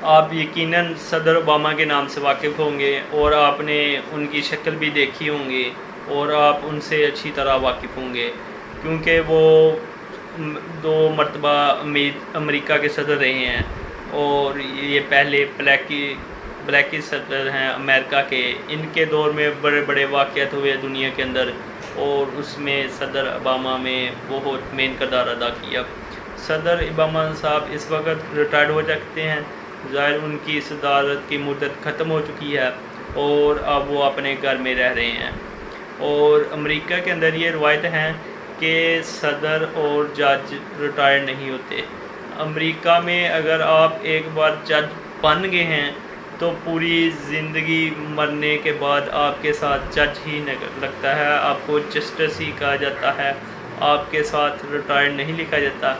آپ یقیناً صدر اوباما کے نام سے واقف ہوں گے اور آپ نے ان کی شکل بھی دیکھی ہوں گی اور آپ ان سے اچھی طرح واقف ہوں گے، کیونکہ وہ 2 مرتبہ امریکہ کے صدر رہے ہیں اور یہ پہلے بلیکی صدر ہیں امریکہ کے۔ ان کے دور میں بڑے بڑے واقعات ہوئے دنیا کے اندر، اور اس میں صدر اوباما میں بہت مین کردار ادا کیا۔ صدر اوباما صاحب اس وقت ریٹائرڈ ہو چکتے ہیں، ظاہر ان کی صدارت کی مدت ختم ہو چکی ہے اور اب وہ اپنے گھر میں رہ رہے ہیں۔ اور امریکہ کے اندر یہ روایت ہے کہ صدر اور جج ریٹائر نہیں ہوتے۔ امریکہ میں اگر آپ ایک بار جج بن گئے ہیں تو پوری زندگی مرنے کے بعد آپ کے ساتھ جج ہی لگتا ہے، آپ کو جسٹس ہی کہا جاتا ہے، آپ کے ساتھ ریٹائر نہیں لکھا جاتا۔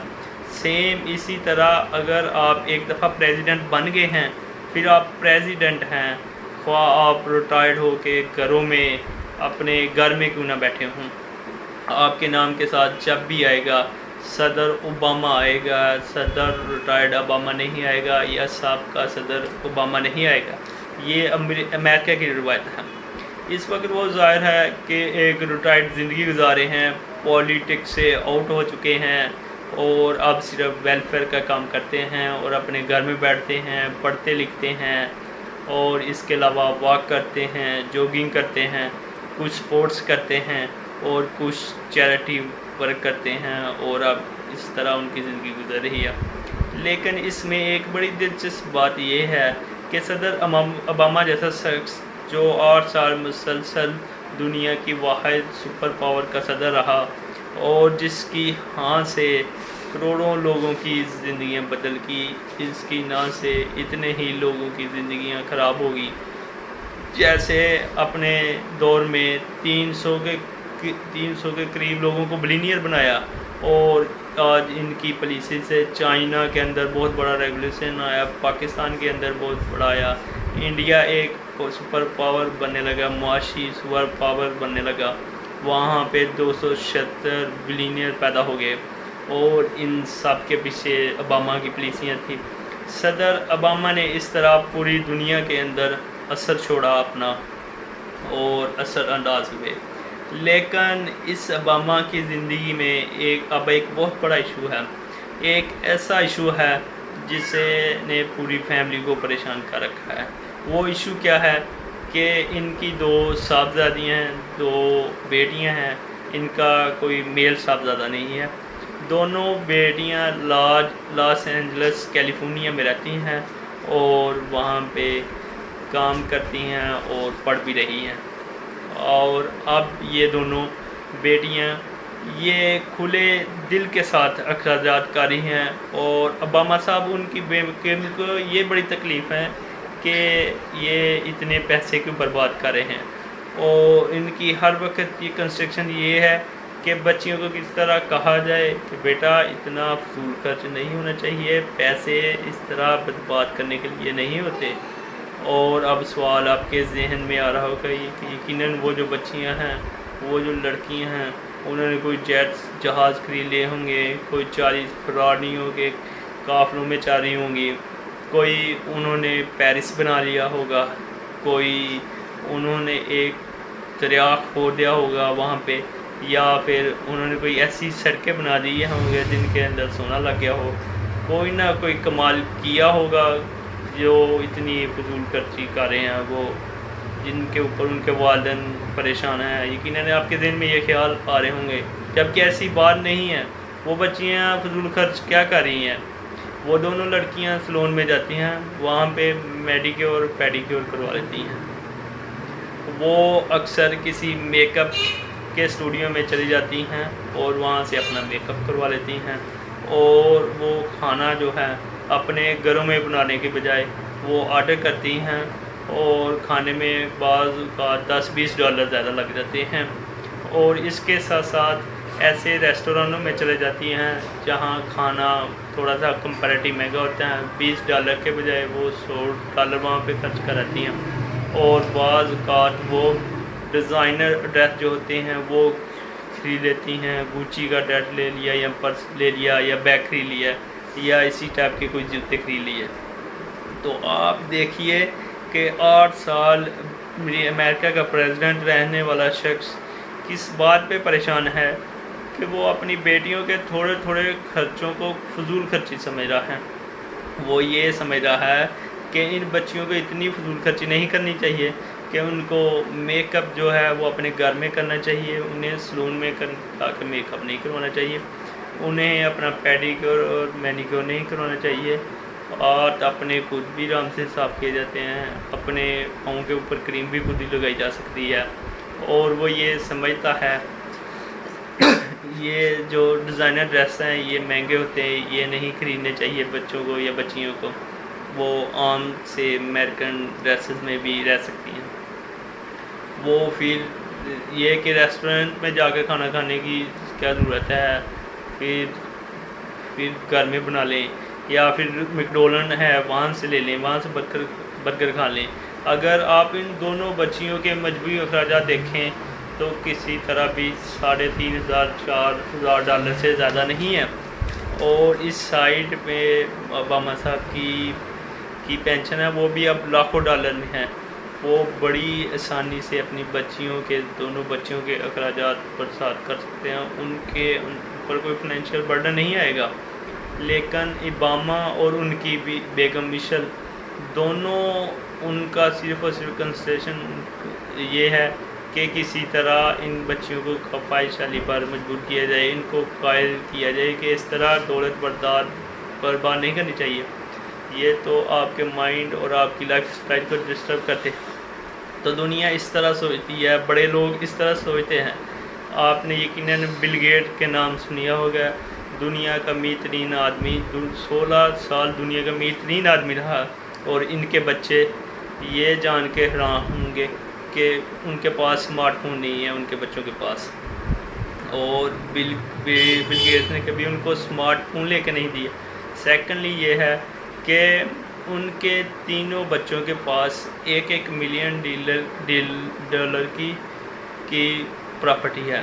سیم اسی طرح اگر آپ ایک دفعہ پریزیڈنٹ بن گئے ہیں پھر آپ پریزیڈنٹ ہیں، خواہ آپ ریٹائرڈ ہو کے گھروں میں اپنے گھر میں کیوں نہ بیٹھے ہوں، آپ کے نام کے ساتھ جب بھی آئے گا صدر اوباما آئے گا، صدر ریٹائرڈ اوباما نہیں آئے گا یا سابقہ صدر اوباما نہیں آئے گا۔ یہ امریکہ کی روایت ہے۔ اس وقت وہ ظاہر ہے کہ ایک ریٹائرڈ زندگی گزارے ہیں، پولیٹکس سے آؤٹ ہو چکے ہیں اور اب صرف ویلفیئر کا کام کرتے ہیں اور اپنے گھر میں بیٹھتے ہیں، پڑھتے لکھتے ہیں اور اس کے علاوہ واک کرتے ہیں، جوگنگ کرتے ہیں، کچھ سپورٹس کرتے ہیں اور کچھ چیریٹی ورک کرتے ہیں، اور اب اس طرح ان کی زندگی گزر رہی ہے۔ لیکن اس میں ایک بڑی دلچسپ بات یہ ہے کہ صدر اوباما جیسا شخص جو 8 سال مسلسل دنیا کی واحد سپر پاور کا صدر رہا اور جس کی ہاں سے کروڑوں لوگوں کی زندگیاں بدل کی، اس کی نہ سے اتنے ہی لوگوں کی زندگیاں خراب ہو گئی۔ جیسے اپنے دور میں 300 کے قریب لوگوں کو بلینئر بنایا، اور آج ان کی پالیسی سے چائنا کے اندر بہت بڑا ریگولیشن آیا، پاکستان کے اندر بہت بڑا آیا، انڈیا ایک سپر پاور بننے لگا، معاشی سپر پاور بننے لگا، وہاں پہ 276 بلینئر پیدا ہو گئے، اور ان سب کے پیچھے اوباما کی پالیسیاں تھیں۔ صدر اوباما نے اس طرح پوری دنیا کے اندر اثر چھوڑا اپنا اور اثر انداز ہوئے۔ لیکن اس اوباما کی زندگی میں اب ایک بہت بڑا ایشو ہے، ایک ایسا ایشو ہے جسے نے پوری فیملی کو پریشان کر رکھا ہے۔ وہ ایشو کیا ہے کہ ان کی 2 صاحبزادیاں ہیں، 2 بیٹیاں ہیں، ان کا کوئی میل صاحبزادہ نہیں ہے۔ دونوں بیٹیاں لاس اینجلس کیلیفورنیا میں رہتی ہیں اور وہاں پہ کام کرتی ہیں اور پڑھ بھی رہی ہیں، اور اب یہ دونوں بیٹیاں یہ کھلے دل کے ساتھ اخراجات کاری ہیں، اور اوباما صاحب ان کی کو یہ بڑی تکلیف ہے کہ یہ اتنے پیسے کیوں برباد کر رہے ہیں، اور ان کی ہر وقت کی کنسٹرکشن یہ ہے کہ بچیوں کو کس طرح کہا جائے کہ بیٹا اتنا فضول خرچ نہیں ہونا چاہیے، پیسے اس طرح برباد کرنے کے لیے نہیں ہوتے۔ اور اب سوال آپ کے ذہن میں آ رہا ہوگا کہ یقیناً وہ جو بچیاں ہیں، وہ جو لڑکیاں ہیں، انہوں نے کوئی جہاز خرید لیے ہوں گے، کوئی 40 فرارریوں کے قافلوں میں چل رہی ہوں گی، کوئی انہوں نے پیرس بنا لیا ہوگا، کوئی انہوں نے ایک دریا کھود دیا ہوگا وہاں پہ، یا پھر انہوں نے کوئی ایسی سڑکیں بنا دی ہوں گے جن کے اندر سونا لگ گیا ہو، کوئی نہ کوئی کمال کیا ہوگا جو اتنی فضول خرچی کر رہے ہیں، وہ جن کے اوپر ان کے والدین پریشان ہیں۔ یقیناً آپ کے ذہن میں یہ خیال آ رہے ہوں گے، جبکہ ایسی بات نہیں ہے۔ وہ بچیاں فضول خرچ کیا کر رہی ہیں؟ وہ دونوں لڑکیاں سلون میں جاتی ہیں، وہاں پہ میڈیکیور اور پیڈیکیور کروا لیتی ہیں۔ وہ اکثر کسی میک اپ کے اسٹوڈیو میں چلی جاتی ہیں اور وہاں سے اپنا میک اپ کروا لیتی ہیں، اور وہ کھانا جو ہے اپنے گھروں میں بنانے کے بجائے وہ آرڈر کرتی ہیں، اور کھانے میں بعض کا $10-20 زیادہ لگ جاتے ہیں، اور اس کے ساتھ ساتھ ایسے ریسٹورانوں میں چلے جاتی ہیں جہاں کھانا تھوڑا سا کمپیریٹیو مہنگا ہوتا ہے، $20 کے بجائے وہ $100 وہاں پہ خرچ کراتی ہیں، اور بعض اوقات وہ ڈیزائنر ڈریس جو ہوتے ہیں وہ خرید لیتی ہیں، گوچی کا ڈریس لے لیا یا پرس لے لیا یا بیگ خرید لیا یا اسی ٹائپ کے کوئی جوتے خرید لیے۔ تو آپ دیکھیے کہ 8 سال امریکہ کا پریزیڈنٹ رہنے والا شخص کس بات پہ پریشان ہے کہ وہ اپنی بیٹیوں کے تھوڑے تھوڑے خرچوں کو فضول خرچی سمجھ رہا ہے. وہ یہ سمجھ رہا ہے کہ ان بچیوں کو اتنی فضول خرچی نہیں کرنی چاہیے کہ ان کو میک اپ جو ہے وہ اپنے گھر میں کرنا چاہیے, انہیں سلون میں آ کے میک اپ نہیں کروانا چاہیے, انہیں اپنا پیڈیکیور اور مینیکیور نہیں کروانا چاہیے, اور اپنے خود بھی آرام سے صاف کیے جاتے ہیں, اپنے پاؤں کے اوپر کریم بھی خود ہی لگائی جا سکتی ہے. اور وہ یہ سمجھتا ہے یہ جو ڈیزائنر ڈریس ہیں یہ مہنگے ہوتے ہیں, یہ نہیں خریدنے چاہیے بچوں کو یا بچیوں کو, وہ عام سے امریکن ڈریسز میں بھی رہ سکتی ہیں. وہ فیل یہ کہ ریسٹورنٹ میں جا کے کھانا کھانے کی کیا ضرورت ہے, پھر گھر میں بنا لیں, یا پھر میکڈونلڈ ہے وہاں سے لے لیں, وہاں سے برگر کھا لیں. اگر آپ ان دونوں بچیوں کے مجموعی اخراجات دیکھیں تو کسی طرح بھی $3,500-4,000 سے زیادہ نہیں ہے. اور اس سائڈ پہ اوباما صاحب کی پینشن ہے وہ بھی اب لاکھوں ڈالر میں ہے. وہ بڑی آسانی سے اپنی دونوں بچیوں کے اخراجات برسات کر سکتے ہیں, ان پر کوئی فائنینشیل برڈن نہیں آئے گا. لیکن اوباما اور ان کی بیگم مشل دونوں, ان کا صرف اور صرف کنسیشن یہ ہے کہ کسی طرح ان بچیوں کو خواہشالی پر مجبور کیا جائے, ان کو قائل کیا جائے کہ اس طرح دولت برباد نہیں کرنی چاہیے, یہ تو آپ کے مائنڈ اور آپ کی لائف اسٹائل کو ڈسٹرب کرتے. تو دنیا اس طرح سوچتی ہے, بڑے لوگ اس طرح سوچتے ہیں. آپ نے یقیناً بل گیٹ کے نام سنیا ہوگا, دنیا کا امیر ترین آدمی, 16 سال دنیا کا امیر ترین آدمی رہا, اور ان کے بچے یہ جان کے حیران ہوں گے کہ ان کے پاس اسمارٹ فون نہیں ہے ان کے بچوں کے پاس, اور بل گیٹس نے کبھی ان کو اسمارٹ فون لے کے نہیں دیا. سیکنڈلی یہ ہے کہ ان کے تینوں بچوں کے پاس $1 ملین کی پراپرٹی ہے,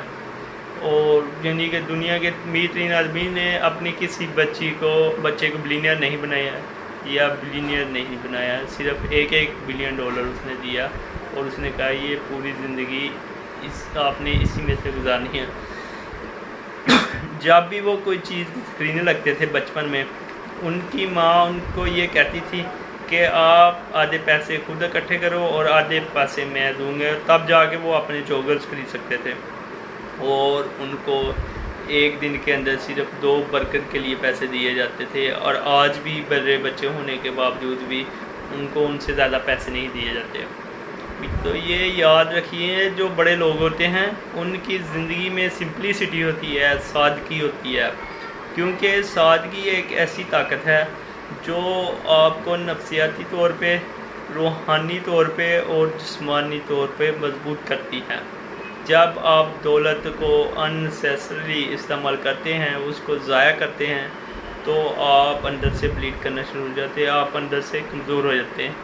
اور یعنی کہ دنیا کے امیر ترین آدمی نے اپنی کسی بچے کو بلینئر نہیں بنایا یا بلینئر نہیں بنایا, صرف $1 بلین اس نے دیا, اور اس نے کہا یہ پوری زندگی آپ نے اسی میں سے گزارنی ہے. جب بھی وہ کوئی چیز خریدنے لگتے تھے بچپن میں, ان کی ماں ان کو یہ کہتی تھی کہ آپ آدھے پیسے خود اکٹھے کرو اور آدھے پیسے میں دوں گے, تب جا کے وہ اپنے جوگرز خرید سکتے تھے. اور ان کو ایک دن کے اندر صرف 2 برگر کے لیے پیسے دیے جاتے تھے, اور آج بھی بڑے بچے ہونے کے باوجود بھی ان کو ان سے زیادہ پیسے نہیں دیے جاتے. تو یہ یاد رکھیے, جو بڑے لوگ ہوتے ہیں ان کی زندگی میں سمپلیسٹی ہوتی ہے, سادگی ہوتی ہے, کیونکہ سادگی ایک ایسی طاقت ہے جو آپ کو نفسیاتی طور پہ, روحانی طور پہ اور جسمانی طور پہ مضبوط کرتی ہے. جب آپ دولت کو اننیسیسریلی استعمال کرتے ہیں, اس کو ضائع کرتے ہیں, تو آپ اندر سے بلیڈ کرنا شروع ہو جاتے ہیں, آپ اندر سے کمزور ہو جاتے ہیں.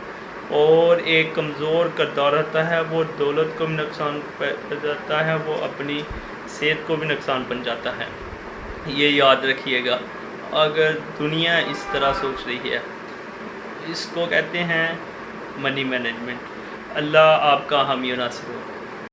اور ایک کمزور کردار ہوتا ہے, وہ دولت کو بھی نقصان پہنچاتا ہے, وہ اپنی صحت کو بھی نقصان پہنچاتا ہے. یہ یاد رکھیے گا. اگر دنیا اس طرح سوچ رہی ہے, اس کو کہتے ہیں منی مینجمنٹ. اللہ آپ کا حامی و ناصر ہو.